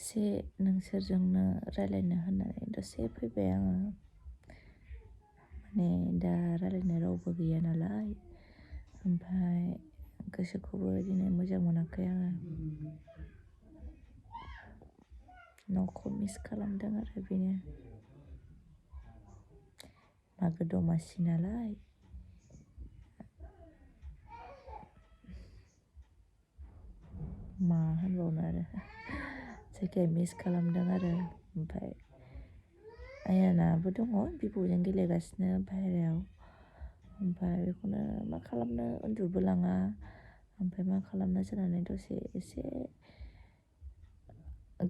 दसे नोंसोरजोंनो रायलायनो होननानै दसे फैबाय आङो माने दा रायलायनो रावबो गैया नालाय ओमफ्राय गोसोखौबो दिनै मोजां मोनाखै आङो न'खौ मिस खालामदों आरो बेनो मागो दमासि नालाय मा होनबावनो आरो जायखिया मिस खालामदों आरो ओमफ्राय आयानाबो दङ बिबौजों गेलेगासिनो बाहेरायाव ओमफ्राय बेखौनो मा खालामनो उन्दुबो लाङा ओमफ्राय मा खालामनो जानानै दसे एसे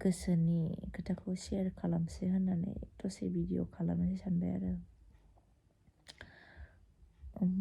गोसोनि खोथाखौ शेयार खालामसै होननानै दसे भिडिअ खालामनोसै सानबाय आरो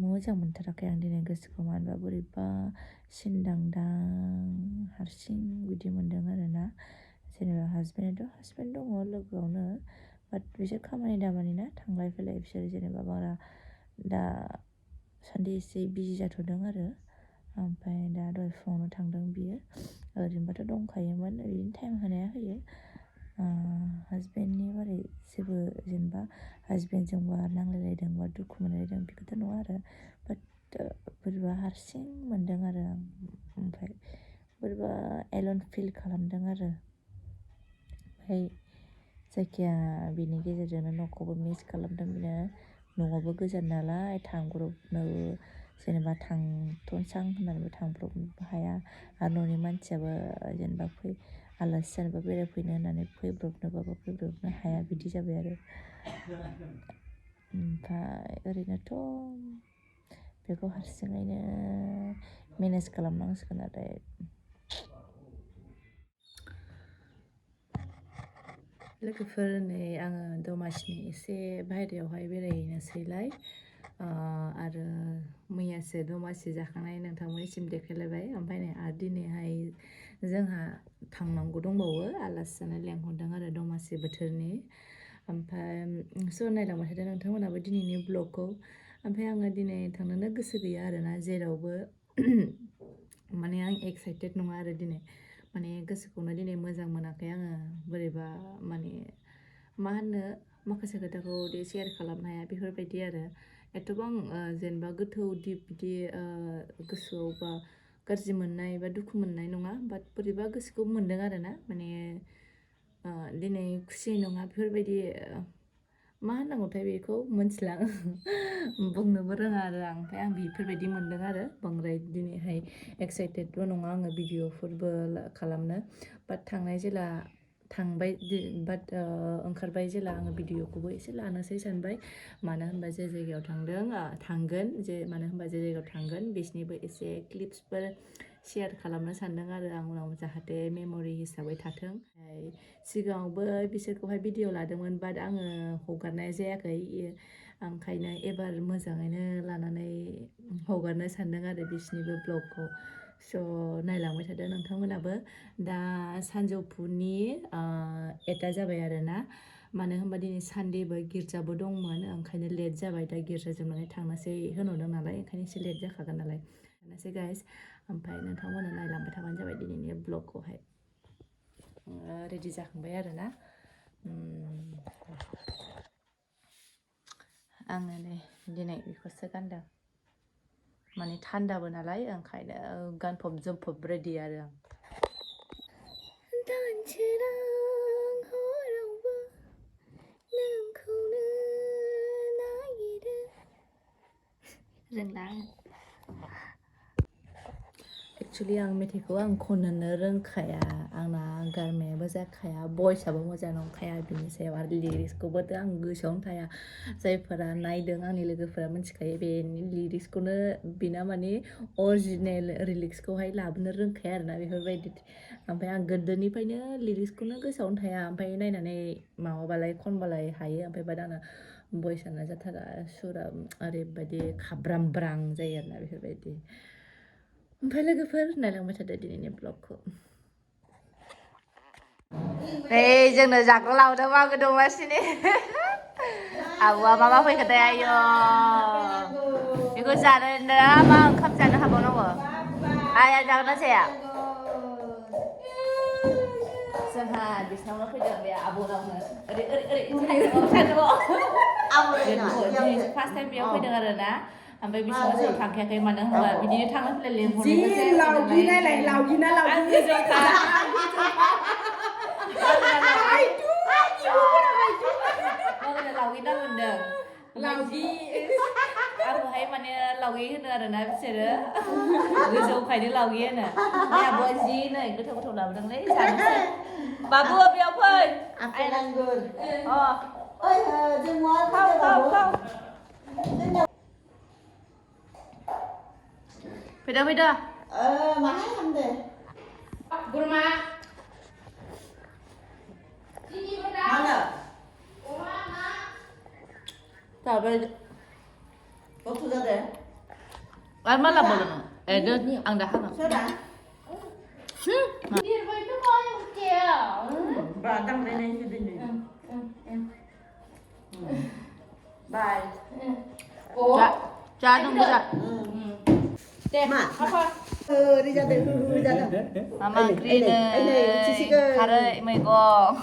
मोजां मोनथाराखै आं दिनै गोसोखौ मानोबा बोरैबा सिनदांदां हारसिं बिदि मोनदों आरोना जेनेबा हासबेन्ड दङ लोगोआवनो बाट बिसोर खामानि दामानि ना थांलाय फैलाय बिसोर जेनेबा बारा दा सानदे एसे बिजि जाथ'दों आरो ओमफ्राय दा दहाय फुङावनो थांदों बियो ओरैनोबाथ' दंखायोमोन ओरैनो टाइम होनाया होयो हासबेन्डनि बारै जेबो जेनेबा हासबेन्डजोंबा नांलायलायदों बा दुखु मोनलायदों बेखौथ' नङा आरो बाट बोरैबा हारसिं मोनदों आरो आं ओमफ्राय बोरैबा एलन फिल खालामदों आरो ओमफ्राय जायखिया बेनि गेजेरजोंनो न'खौबो मिस खालामदों बिनो न'आवबो गोजान नालाय थांब्रबनो जेनेबा थांथ'नोसां होननानैबो थांब्रबनोबो हाया आरो न'नि मानसियाबो जेनेबा आलासि जानोबा बेरायफैनो होननानै फैब्रबनोबाबो फैब्रबनो हाया बिदि जाबाय आरो ओमफ्राय ओरैनोथ' बेखौ हारसिङैनो मेनेज खालामनांसिगोन आरो लोगोफोर नै आङो दमासिनि एसे बाहेरायावहाय बेरायहैनोसैलाय आरो मैयासो दमासि जाखांनाय नोंथांमोननिसिम देखायलायबाय ओमफ्राय नै आरो दिनैहाय जोंहा थांनांगौ दंबावो आलासि जानो लेंहरदों आरो दमासि बोथोरनि ओमफ्राय नायलांबाय थादों नोंथांमोनाबो दिनैनि ब्लगखौ ओमफ्राय आङो दिनै थांनोनो गोसो गैया आरोना जेरावबो माने आं एक्साइटेड नङा आरो दिनै माने गोसोखौनो दिनै मोजां मोनाखै आङो बोरैबा माने मा होनो माखासे खोथाखौ शेयार खालामनो हाया बेफोरबायदि आरो एथ'बां जेनेबा गोथौ दिप बिदि गोसोआव बा गाज्रि मोननाय बा दुखु मोननाय नङा बाट बोरैबा गोसोखौ मोनदों आरो ना माने दिनै खुसि नङा बेफोरबायदि मा होननांगौथाय बेखौ मोनथिला बुंनोबो रोङा आरो आं ओमफ्राय आं बेफोरबायदि मोनदों आरो बांद्राय दिनैहाय एक्साइटेडबो नङा आङो भिडिअफोरबो खालामनो बाट थांनाय जेला थांबाय बाट ओंखारबाय जेला आङो भिडिअखौबो एसे लानोसै सानबाय मानो होनबा जे जायगायाव थांगोन मानो होनबा जे जायगायाव थांगोन बिसोरनिबो एसे क्लिप्सफोर शेयार खालामनो सानदों आरो आं उनाव जाहाथे मेम'रि हिसाबै थाथों सिगाङावबो बिसोरखौहाय भिडिअ लादोंमोन बाट आङो हगारनाय जायाखै ओंखायनो एबार मोजाङैनो लानानै हगारनो सानदों आरो बिसोरनिबो ब्लगखौ स' नायलांबाय थादों नोंथांमोनाबो दा सानजौफुनि 8 जाबाय आरोना मानो होनबा दिनै सानदेबो गिर्जाबो दंमोन ओंखायनो लेट जाबाय दा गिर्जा जोबनानै थांनोसै होनहरदों नालाय ओंखायनो एसे लेट जाखागोन नालाय थांनोसै गाइस ओमफ्राय नोंथांमोना नायलांबाय थाबानो जाबाय दिनैनि ब्लगखौहाय रेडि जाखांबाय आरोना आङो नै दिनै बेखौसो गानदों माने थान्दाबो नालाय ओंखायनो गानफब जोमफब रेडि आरो आं दानसोरां हरावबो नोंखौनो नागिरो रोंला एक्सुवेलि आं मेथाइखौ आं खननोनो रोंखाया आंना गारमायाबो जाखाया भइसआबो मोजां नंखाया बिनि सायाव आरो लिरिक्सखौबोथ' आं गोसोआवनो थाया जायफोरा नायदों आंनि लोगोफोरा मिथिखायो बेनि लिरिक्सखौनो बिना माने अरिजिनेल लिरिक्सखौहाय लाबोनो रोंखाया आरोना बेफोरबायदि ओमफ्राय आं गोदोनिफ्रायनो लिरिक्सखौनो गोसोआवनो थाया ओमफ्राय नायनानै माबाबालाय खनबालाय हायो ओमफ्राय बाट आंना भइसआनो जाथारा सुरा ओरैबायदि खाब्रामब्रां जायो आरोना बेफोरबायदि ओमफ्राय लोगोफोर नायलांबाय थादो दिनैनि ब्लगखौ नै जोंनो जाग्रा लाबोदों मागो दमासिनि आब'आ मा फैखोथाय आयौ बेखौ जानो मा ओंखाम जानो हाबावनांगौ आया जागोन ना जाया जोंहा बिसिनावनो फैदों बे आब'नावनो ओरै फार्स्ट टाइम बेयाव फैदों आरो ना ओमफ्राय बिसिनाव जों थांखायाखै मानो होनबा बिदिनो थांलाय फैलाय लेंहरनाय लावगि नायलाय लावगि ना लावगि गोजौखा लावगि ना मोनदों लावगि आंखौहाय माने लावगि होनो आरोना बिसोरो गोजौखायनो लावगि होनो आब'आ जि नै गोथाव गोथाव लाबोदोंलै जानोसै बाबु बेयाव फै आपेल आंगुर अ ओइ जों मा खाव फैदो माहाय हामदो Gurma mana Tahu waktu ada Kan malam belum? Itu ang dah kan? sudah Dia itu kau yang kecil. batang nenek sini bye Cha dong bisa. Ma Apa? đi ra đây ra đây Mama green kare meigong.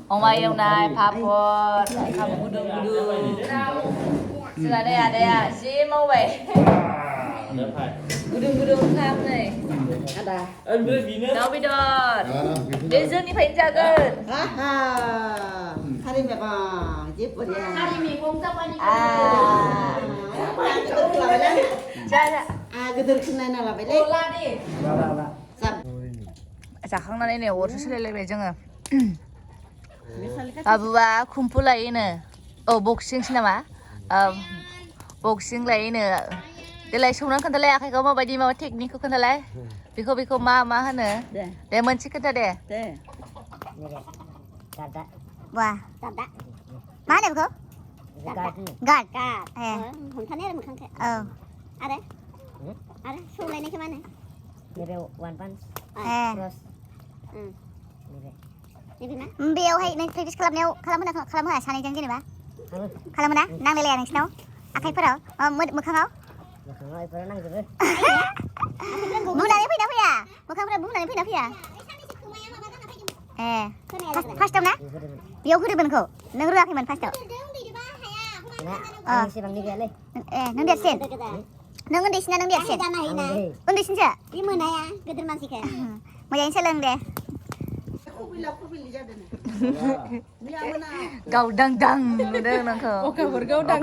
Oma yang nai papor, kamu gudung. Sudah ada ya, si mau baik. Gudung kam nih. ada Tahu bidot. Desa ni paling jaga. haha hari memang jip dia Hari Minggu apa nih? Jaga. gedor kena nala bele Bola nih. sab जाखांनानै नै अरसो सोलायलायबाय जोङो बाबुआ खुम्फु लायोनो औ बक्सिंसो नामा बक्सिं लायोनो देलाय संनानै खोन्थालाय आखाइखौ माबायदि माबा टेकनिकखौ खोन्थालाय बेखौ मा होनो दे मोनसे खोन्था दे Wah, tabrak. Mana betul? Gad. Homtannya ada makan kayak. Oh. Ada? Ada. Sulai ni ke mana? Nire one punch. Terus. Ini mana? Beliau hai nang previous खालामो सानैजों जेनेबा खालामो ना नांलायलाया नोंसिनाव आखाइफोराव मोखाङाव Moखाङाव इफोराव नांजोबो बुंनानै फैना फैया मोखांफोरा बुंनानै फैना फैया फार्स्टआव ना बेयाव होदोंमोन नोंखौ नों रोङाखैमोन फार्स्टआव आं एसेबांनि गैयालै नों देरसिन नों उन्दैसिना नों देरसिन उन्दैसिनसो बे मोनाया गिदिर मानसिखौ मोजाङै सोलों दे गावदां नुदों नोंखौ अखाफोर गावदां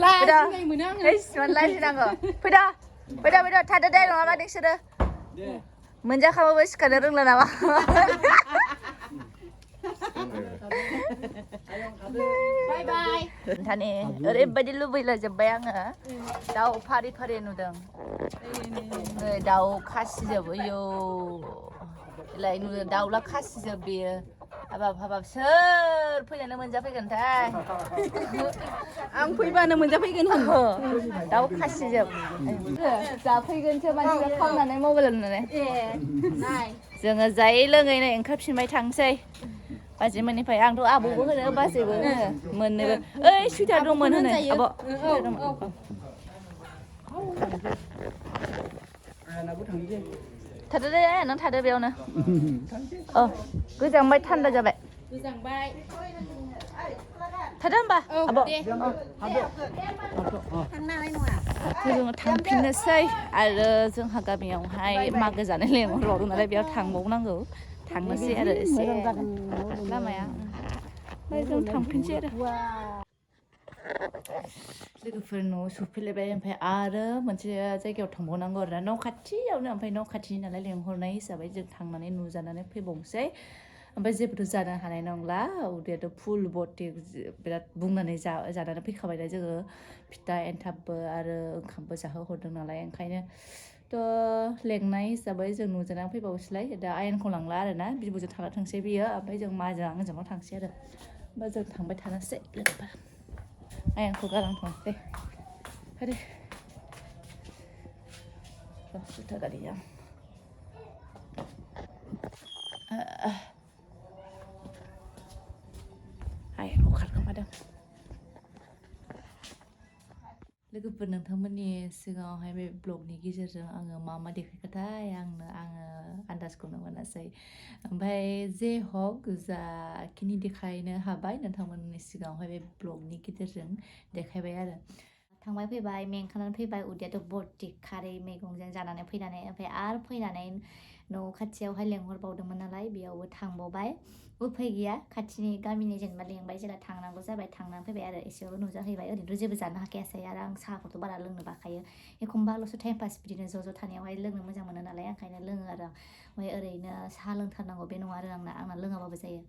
लाजिनाय मोनो आङो हेस लाजिनांगौ फैदो थादो दे नङाबा नोंसोरो मोनजाखाबाबो सिखारनो रोंला नामा बाय बाय थाने ओरैबायदि लुबैला जोब्बाय आङो दाउ फारि नुदों नै दाउ खासिजोब अयौ लाय नुदों दाउला खासिजोब बेयो हाबाब सोर फैनानै मोनजाफैगोनथाय आं फैबानो मोनजाफैगोन दाउ खासिजोब जाफैगोनसो मानसिफ्रा खावनानै मबाइलाव नुनानै जोङो जायै लोङै नै ओंखारफिनबाय थांसै बाजिमोननिफ्राय आंथ' आबौबो होनो बाजैबो होनो मोननोबो ओइ सुइटार दंमोन होनो आब' थादो दे नों थादो बेयावनो गोजांबाय थान्दा जाबाय थादो होमबा आब' जोङो थांफिननोसै आरो जोंहा गामियावहाय मागो जानाय लेंहरबावदों नालाय बेयाव थांबावनांगौ थांनोसै आरो एसे लामाया ओमफ्राय जों थांफिनसै आरो लोगोफोर न'आव सफैलायबाय ओमफ्राय आरो मोनसे जायगायाव थांबावनांगौ आरो न' खाथियावनो ओमफ्राय न' खाथिनि नालाय लेंहरनाय हिसाबै जों थांनानै नुजानानै फैबावनोसै ओमफ्राय जेबोथ' जानो हानाय नंला उदैयाथ' फुल बथि बिराद बुंनानै जानानै फैखाबायना जोङो फिथा एन्थाबबो आरो ओंखामबो जाहोहरदों नालाय ओंखायनो थ' लेंनाय हिसाबै जों नुजानानै फैबावसैलाय दा आयेनखौ लांला आरोना बिब'जों थांना थांसै बियो ओमफ्राय जों माजों आंजोंल' थांसै आरो होमबा जों थांबाय थानोसै लोगोफोर आयेनखौ गालांथ'नोसै फैदो जुथा गारिया आयेनखौ खारखोमादों लोगोफोर नोंथांमोननि सिगाङावहाय बे ब्लगनि गेजेरजों आङो मा देखायखोथाय आङो आन्दाजखौनो मोनासै ओमफ्राय जे हक जाखिनि देखायनो हाबाय नोंथांमोननि सिगाङावहाय बे ब्लगनि गेजेरजों देखायबाय आरो थांबाय फैबाय मेंखानानै फैबाय उदैयाथ' बरटिक खारै मैगंजों जानानै फैनानै ओमफ्राय आरो फैनानै न' खाथियावहाय लेंहरबावदोंमोन नालाय बेयावबो थांबावबाय उफाय गैया खाथिनि गामिनि जेनेबा लेंबाय जेला थांनांगौ जाबाय थांनानै फैबाय आरो एसेबाबो नुजाहैबाय ओरैनोथ' जेबो जानो हाखायासै आरो आं साहाखौथ' बारा लोंनो बाखायो एखमबाल'सो टाइम पास बिदिनो ज' थानायावहाय लोंनो मोजां मोनो नालाय ओंखायनो लोङो आरो ओमफ्राय ओरैनो साहा लोंथारनांगौ बे नङा आरो आंना लोङाबाबो जायो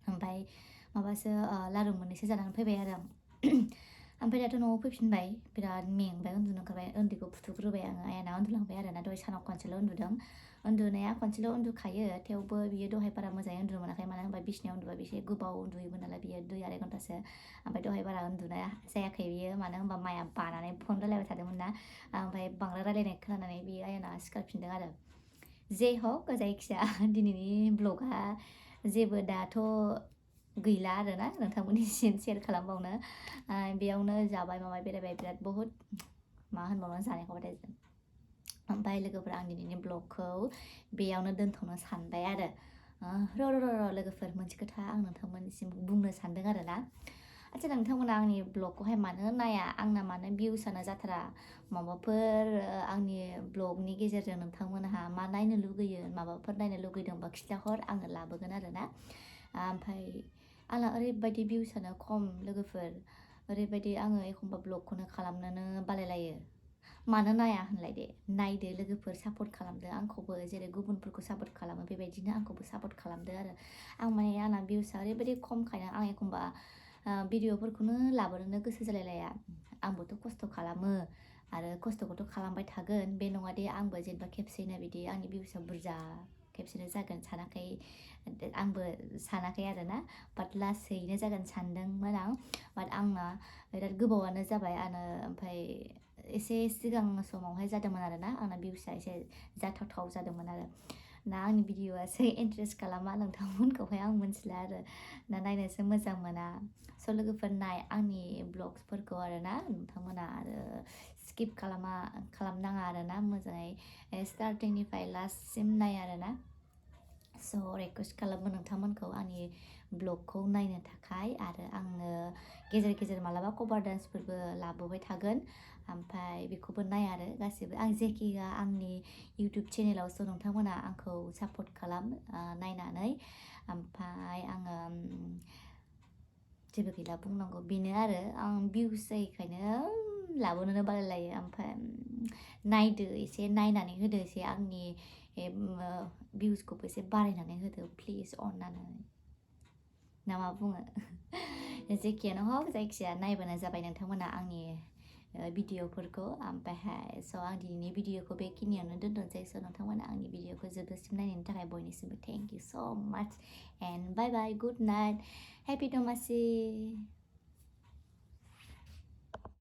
ओमफ्राय माबासो लारु मोननैसो जानानै फैबाय आरो आं ओमफ्राय दाथ' न'आव फैफिनबाय बिराद मेंबाय उन्दुनो ओंखारबाय उन्दैखौ फुथुग्रोबाय आङो आयाना उन्दुलांबाय आरोना दहाय सानाव खनसेल' उन्दुदों उन्दुनाया खनसेल' उन्दुखायो थेवबो बियो दहाय बारा मोजाङै उन्दुनो मोनाखै मानो होनबा बिसिनायाव उन्दुबा बेसे गोबाव उन्दुयोमोन नालाय बियो 2-2.5 घन्टासो ओमफ्राय दहाय बारा उन्दुनाया जायाखै बियो मानो होनबा माया बानानै फन रायलायबाय थादोंमोन ना ओमफ्राय बांद्राय रायलायनाय खोनानानै बियो आयाना सिखारफिनदों आरो जे हक जायखिजाया दिनैनि ब्लगा जेबो दाथ' गैला आरोना नोंथांमोननिसिम शेयार खालामबावनो बेयावनो जाबाय माबाय बेरायबाय बिराद बहुत मा होनबावनो जानायखौबाथाय ओमफ्राय लोगोफोर आं दिनैनि ब्लगखौ बेयावनो दोनथ'नो सानबाय आरो र' लोगोफोर मोनसे खोथा आं नोंथांमोननिसिम बुंनो सानदों आरो ना आच्छा नोंथांमोना आंनि ब्लगखौहाय मानो नाया आंना मानो भिउसआनो जाथारा माबाफोर आंनि ब्लगनि गेजेरजों नोंथांमोनहा मा नायनो लुगैयो माबाफोर नायनो लुगैदोंबा खिन्थाहर आङो लाबोगोन आरो ना ओमफ्राय आंना ओरैबायदि भिउसआनो खम लोगोफोर ओरैबायदि आङो एखमबा ब्लगखौनो खालामनोनो बालायलायो मानो नाया होनलाय दे नायदो लोगोफोर सापर्ट खालामदो आंखौबो जेरै गुबुनफोरखौ सापर्ट खालामो बेबायदिनो आंखौबो सापर्ट खालामदो आरो आं माने आंना भिउसआ ओरैबायदि खमखायनो आं एखमबा भिडिअफोरखौनो लाबोनोनो गोसो जालायलाया आंबोथ' खस्थ' खालामो आरो खस्थ'खौथ' खालामबाय थागोन बे नङा दे आंबो जेनेबा खेबसेनो बिदि आंनि भिउसआ बुरजा खेबसेनो जागोन सानाखै आंबो सानाखै आरोना बाट लासैनो जागोन सानदोंमोन आं बाट आंना बिराद गोबावानो जाबाय ओमफ्राय एसे सिगां समावहाय जादोंमोन आरोना आंना भिउसआ एसे जाथावथाव जादोंमोन आरो ना आंनि भिडिअआसो इन्टारेस्ट खालामा नोंथांमोनखौहाय आं मिथिला आरो ना नायनोसो मोजां मोना स' लोगोफोर नाय आंनि ब्लग्सफोरखौ आरोना नोंथांमोना आरो स्किप खालामनाङा आरोना मोजाङै स्टार्टिंनिफ्राय लास्टसिम नाय आरोना स' रिकुवेस्ट खालामो नोंथांमोनखौ आंनि ब्लगखौ नायनो थाखाय आरो आङो गेजेर गेजेर मालाबा कभार डान्सफोरबो लाबोबाय थागोन ओमफ्राय बेखौबो नाय आरो गासिबो आं जेखिया आंनि इउटुब चेनेलावसो नोंथांमोना आंखौ सापर्ट खालाम नायनानै ओमफ्राय आङो जेबो गैला बुंनांगौ बेनो आरो आं भिउस जायैखायनो लाबोनोनो बालायलायो ओमफ्राय नायदो एसे नायनानै होदो एसे आंनि भिउसखौबो एसे बारायनानै होदो प्लिज अननानै ना मा बुङो जेखियानो हक जायखिजाया नायबानो जाबाय नोंथांमोना आंनि भिडिअफोरखौ ओमफ्रायहाय स' आं दिनैनि भिडिअखौ बेखिनियावनो दोनथ'नोसै स' नोंथांमोना आंनि भिडिअखौ जोबजासिम नायनायनि थाखाय बयनिसिमबो thank you so' much and bye bye good night happy दमासि